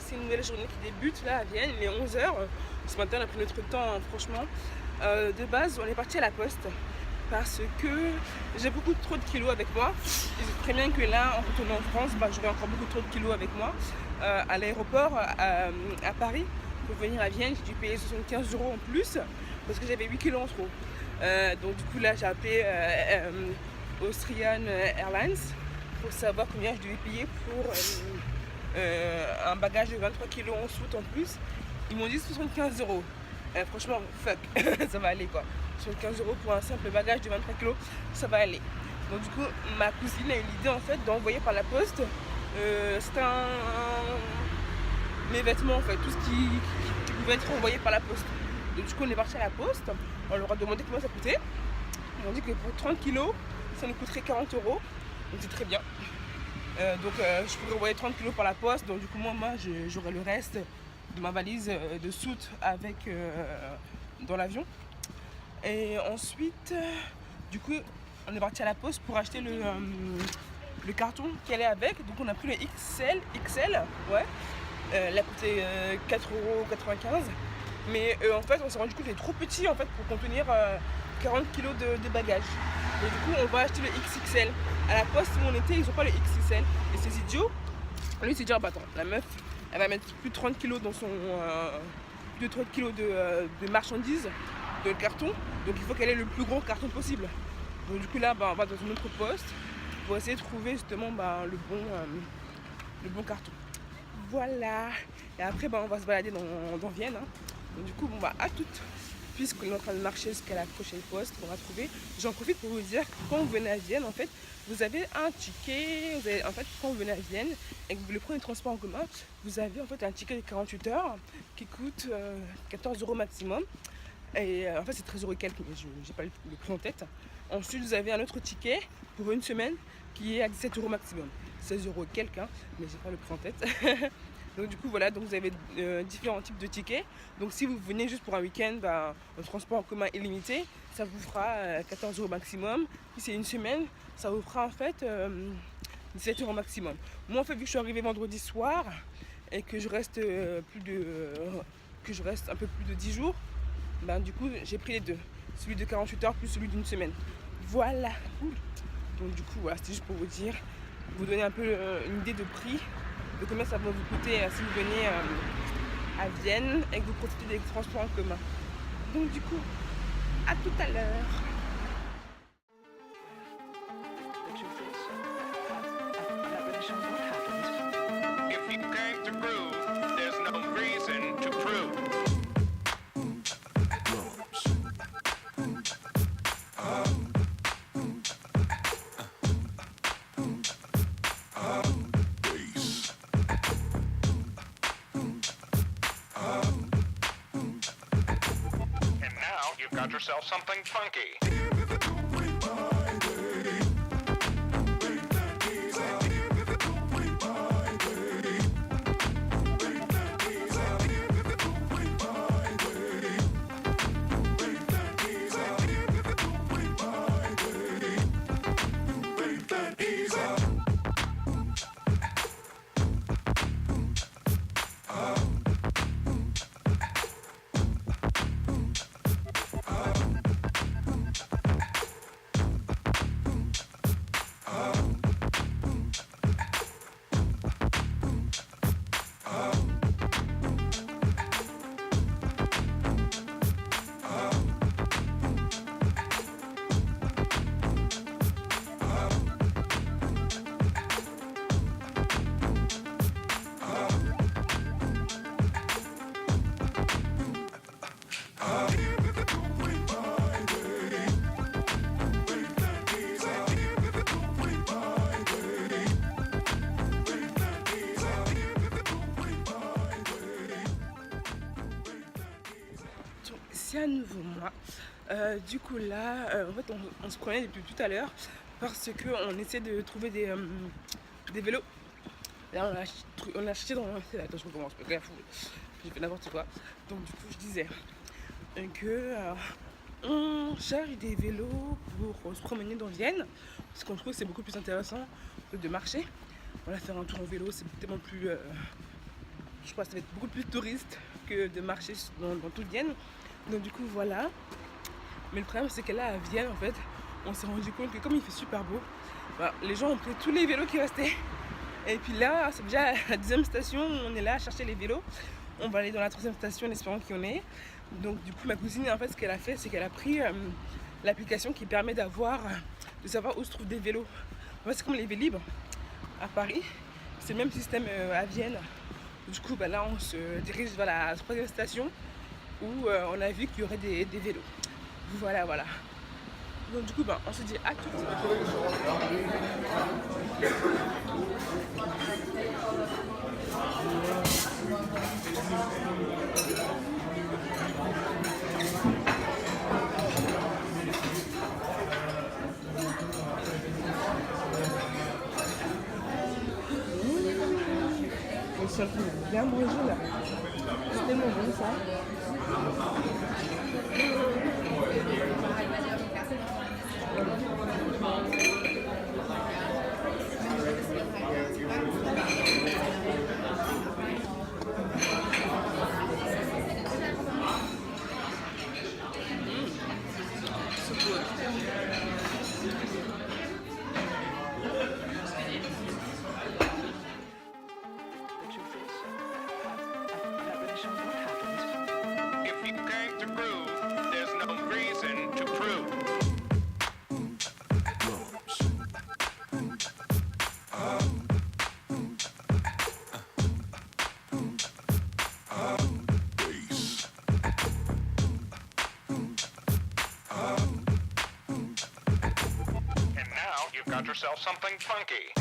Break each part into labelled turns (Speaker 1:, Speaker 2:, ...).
Speaker 1: c'est une nouvelle journée qui débute là à Vienne, il est 11h. Ce matin on a pris notre temps, hein, franchement. De base on est parti à la poste parce que j'ai beaucoup trop de kilos avec moi. Je sais très bien que là en retournant en France, j'aurai encore beaucoup trop de kilos avec moi. À l'aéroport à Paris, pour venir à Vienne, j'ai dû payer 75 € en plus parce que j'avais 8 kilos en trop. Donc du coup là j'ai appelé Austrian Airlines pour savoir combien je devais payer pour un bagage de 23 kilos en soute en plus. Ils m'ont dit 75 €. Franchement, fuck, ça va aller quoi. 75 € pour un simple bagage de 23 kilos, ça va aller. Donc du coup, ma cousine a eu l'idée en fait d'envoyer par la poste. C'est mes vêtements en fait, tout ce qui pouvait être envoyé par la poste. Donc du coup, on est parti à la poste. On leur a demandé combien ça coûtait. Ils m'ont dit que pour 30 kilos, ça nous coûterait 40 €. Donc c'est très bien. Je pourrais envoyer 30 kilos par la poste. Donc du coup, moi j'aurai le reste de ma valise de soute avec dans l'avion. Et ensuite, du coup, on est parti à la poste pour acheter le carton qu'elle est avec. Donc on a pris le XL, ouais. Elle a coûté 4,95 €. Mais en fait, on s'est rendu compte qu'il est trop petit en fait pour contenir 40 kilos de bagages. Et du coup, on va acheter le XXL. À la poste où on était, ils n'ont pas le XXL. Et ces idiots, lui, c'est dit, ah bah attends, la meuf, elle va mettre plus de 30 kilos dans son. Plus de 30 kilos de marchandises, de carton. Donc il faut qu'elle ait le plus gros carton possible. Donc du coup, là, on va dans une autre poste pour essayer de trouver justement le bon carton. Voilà. Et après, on va se balader dans Vienne. Hein. Donc du coup, à toutes. Puisqu'on est en train de marcher jusqu'à la prochaine poste qu'on va trouver, j'en profite pour vous dire que quand vous venez à Vienne, en fait, vous avez un ticket. En fait, quand vous venez à Vienne et que vous le prenez transport en commun, vous avez en fait un ticket de 48 heures qui coûte 14 € maximum. Et en fait, c'est 13 € et quelques, mais je n'ai pas le prix en tête. Ensuite, vous avez un autre ticket pour une semaine qui est à 17 € maximum. 16 € et quelques, hein, mais j'ai pas le prix en tête. Donc du coup voilà, donc vous avez différents types de tickets. Donc si vous venez juste pour un week-end, le transport en commun illimité, ça vous fera 14 € maximum. Si c'est une semaine, ça vous fera en fait 17 € maximum. Moi en fait, vu que je suis arrivée vendredi soir et que je reste un peu plus de 10 jours, du coup j'ai pris les deux. Celui de 48 heures plus celui d'une semaine. Voilà. Donc du coup voilà, c'était juste pour vous donner un peu une idée de prix, de combien ça va vous coûter si vous venez à Vienne et que vous profitez des transports en commun. Donc du coup, à tout à l'heure.
Speaker 2: If you came to groove, there's no reason to prove. Got yourself something funky.
Speaker 1: C'est à nouveau moi. Du coup là, en fait on se prenait depuis tout à l'heure parce qu'on essaie de trouver des vélos. Là on a acheté dans... Attends, je recommence, j'ai fait n'importe quoi. Donc du coup je disais que on cherche des vélos pour se promener dans Vienne parce qu'on trouve que c'est beaucoup plus intéressant que de marcher. On va faire un tour en vélo, c'est tellement plus je pense que ça va être beaucoup plus de touristes que de marcher dans toute Vienne. Donc du coup voilà. Mais le problème c'est que là à Vienne en fait, on s'est rendu compte que comme il fait super beau, bah, les gens ont pris tous les vélos qui restaient. Et puis là, c'est déjà la deuxième station, on est là à chercher les vélos. On va aller dans la troisième station en espérant qu'il y en ait. Donc du coup ma cousine en fait ce qu'elle a fait c'est qu'elle a pris l'application qui permet de savoir où se trouvent des vélos. En fait c'est comme les Vélib à Paris, c'est le même système à Vienne. Du coup bah, là on se dirige vers la troisième station où on a vu qu'il y aurait des vélos. Voilà. Donc du coup bah, on se dit à tout de suite. On est en train de bien manger là. C'est tellement bon ça.
Speaker 2: If you came to groove, there's no reason to prove. And now you've got yourself something funky.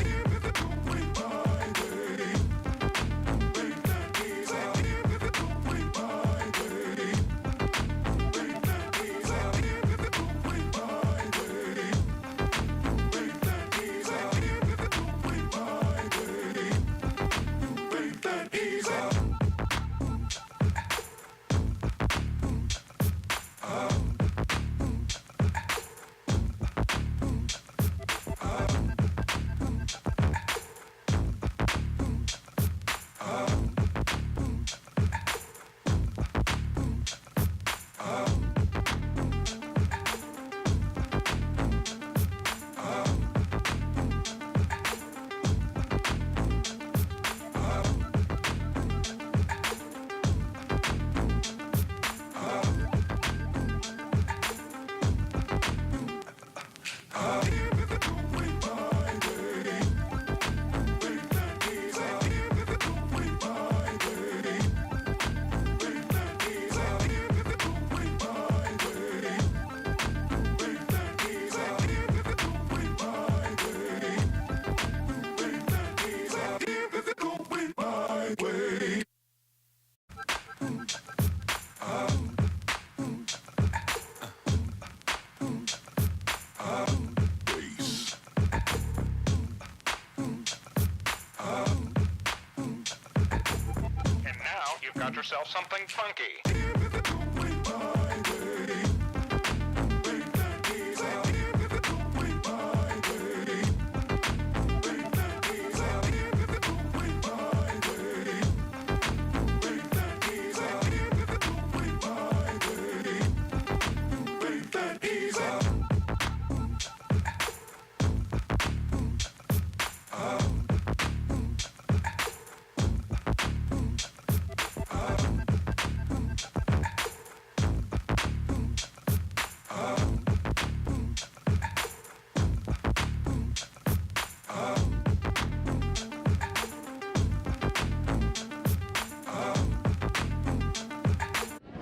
Speaker 2: Got yourself something funky.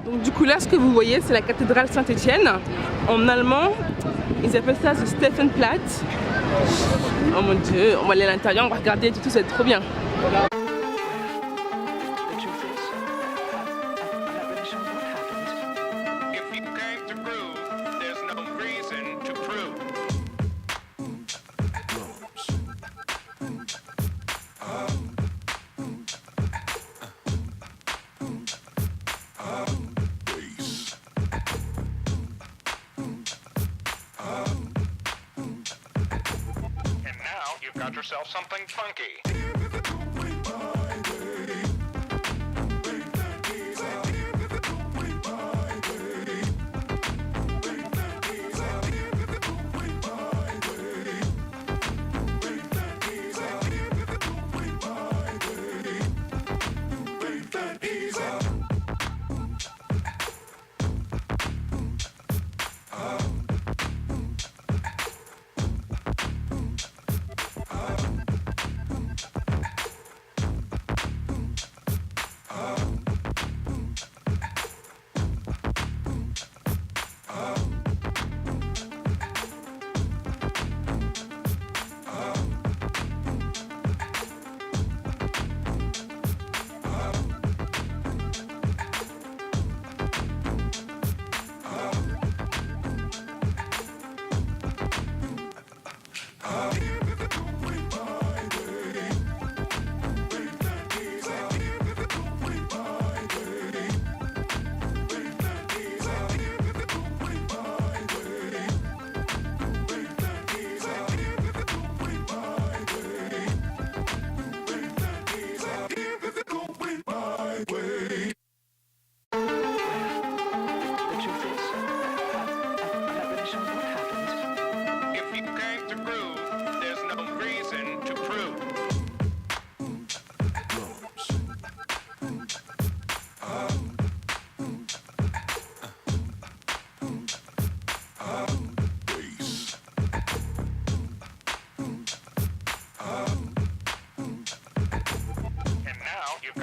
Speaker 1: Donc du coup là ce que vous voyez c'est la cathédrale Saint-Étienne. En allemand ils appellent ça the Stephansplatz. Oh mon dieu, on va aller à l'intérieur, on va regarder tout, c'est trop bien.
Speaker 2: Got yourself something funky.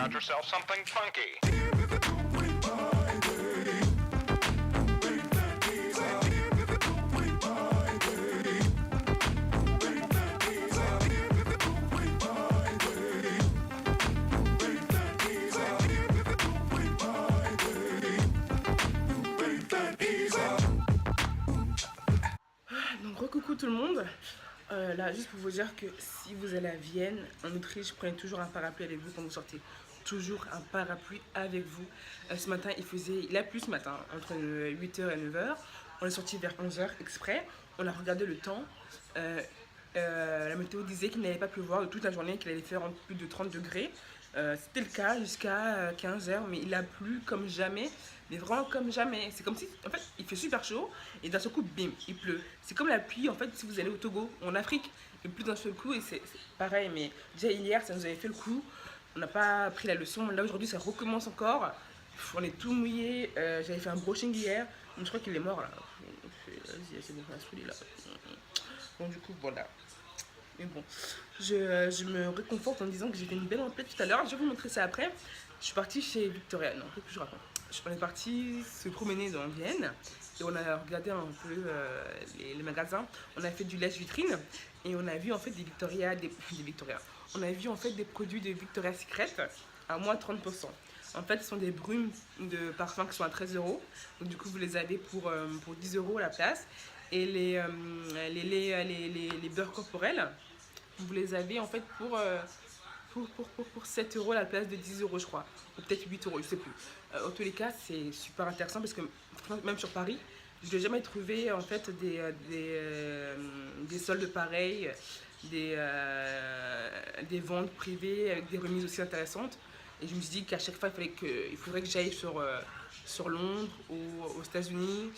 Speaker 2: got yourself something funky.
Speaker 1: Donc recoucou tout le monde. Là juste pour vous dire que si vous allez à Vienne, en Autriche, prenez toujours un parapluie avec vous quand vous sortez. Toujours un parapluie avec vous. Ce matin il a plu ce matin, entre 8h et 9h. On est sorti vers 11h exprès. On a regardé le temps. La météo disait qu'il n'allait pas pleuvoir de toute la journée, qu'il allait faire plus de 30 degrés. C'était le cas jusqu'à 15h, mais il a plu comme jamais, mais vraiment comme jamais. C'est comme si, en fait, il fait super chaud et d'un seul coup, bim, il pleut. C'est comme la pluie, en fait, si vous allez au Togo, en Afrique, il pleut d'un seul coup et c'est pareil. Mais déjà hier, ça nous avait fait le coup. On n'a pas pris la leçon. Là aujourd'hui, ça recommence encore. On est tout mouillé. J'avais fait un brushing hier, mais je crois qu'il est mort là. Vas-y, c'est bon, on va se fouler là. Bon, du coup, voilà. Mais bon, je me réconforte en me disant que j'ai fait une belle remplie tout à l'heure. Je vais vous montrer ça après. Je suis partie chez Victoria. Non, qu'est-ce que je raconte? On est parti se promener dans Vienne et on a regardé un peu les magasins. On a fait du lèche-vitrine et on a vu en fait des Victoria. On a vu en fait des produits de Victoria's Secret à moins 30%. En fait, ce sont des brumes de parfum qui sont à 13 €. Donc du coup, vous les avez pour 10 € à la place. Et les beurres corporels, vous les avez en fait pour 7 € à la place de 10 € je crois. Ou peut-être 8 €, je sais plus. En tous les cas, c'est super intéressant parce que même sur Paris, je n'ai jamais trouvé en fait des soldes pareils, des ventes privées avec des remises aussi intéressantes. Et je me suis dit qu'à chaque fois, il faudrait que j'aille sur Londres ou aux États-Unis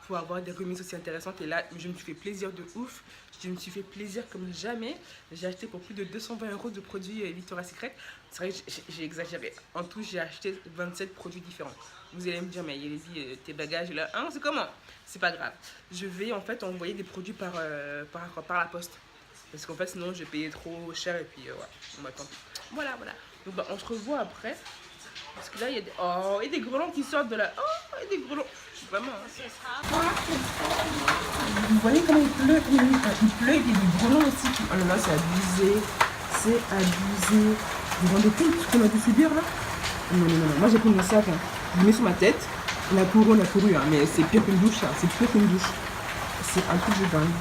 Speaker 1: pour avoir des remises aussi intéressantes. Et là, je me suis fait plaisir de ouf. Je me suis fait plaisir comme jamais. J'ai acheté pour plus de 220 € de produits Victoria's Secret. C'est vrai que j'ai exagéré. En tout, j'ai acheté 27 produits différents. Vous allez me dire, mais il dit tes bagages là, hein, c'est comment? C'est pas grave. Je vais en fait envoyer des produits par la poste. Parce qu'en fait, sinon, je vais payer trop cher et puis voilà. On m'attend. Voilà. Donc, bah, on se revoit après. Parce que là, il y a des... Oh, et des grelons qui sortent de là. Oh, et des grelons. Vraiment. Vous voyez comment il pleut? Il pleut, il y a des grelons aussi. Oh là là, c'est abusé. C'est abusé. Vous vous rendez compte ce qu'on a dû subir là? Non. Moi, j'ai pris mon sac. Hein. Je le mets sur ma tête. On a couru, hein. Mais c'est pire qu'une douche. Hein. C'est pire qu'une douche. C'est un truc de dingue.